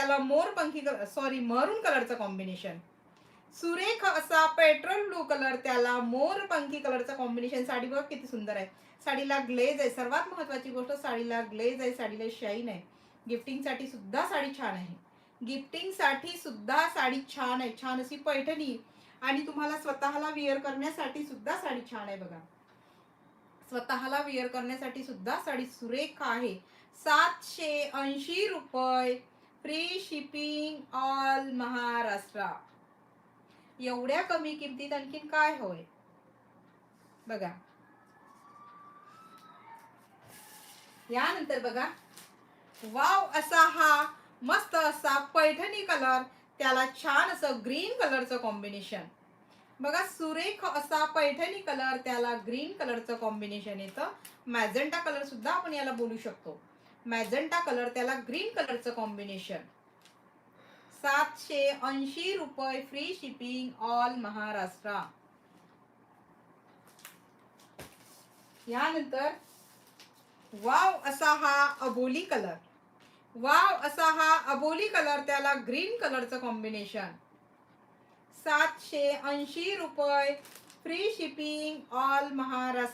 त्याला मोरपंखी मरून कलरचं कॉम्बिनेशन. सुरेख असा पेट्रोल ब्लू कलर त्याला मोरपंखी कलरचं कॉम्बिनेशन. साडी बघा किती सुंदर आहे. साडीला ग्लेज आहे. सर्वात महत्वाची गोष्ट साडीला ग्लेज आहे, साडीला शाईन आहे. गिफ्टिंगसाठी सुद्धा साडी छान आहे. गिफ्टिंगसाठी सुद्धा साडी छान आहे. छान अशी पैठणी आणि तुम्हाला स्वतःला वेअर करण्यासाठी सुद्धा साडी छान आहे बघा. स्वतःला वेअर करण्यासाठी सुद्धा साडी सुरेख आहे. 780 रुपये फ्री शिपिंग ऑल महाराष्ट्र. एवढ्या कमी किमतीत आणखीन काय होय बघा. यानंतर बघा, वाव असा हा मस्त असा पैठणी कलर त्याला छान असं ग्रीन कलरचं कॉम्बिनेशन. बघा सुरेख असा पैठणी कलर त्याला ग्रीन कलरचं कॉम्बिनेशन येतं. मॅजेंटा कलर सुद्धा आपण याला बोलू शकतो. मॅजेंटा कलर त्याला ग्रीन कलरचं कॉम्बिनेशन. 780 रुपये फ्री शिपिंग ऑल महाराष्ट्र. यानंतर वाव असा हा अबोली कलर. वाव असा हा अबोली कलर त्याला ग्रीन कलरचं कॉम्बिनेशन. 780 रुपये फ्री शिपिंग ऑल महाराष्ट्र.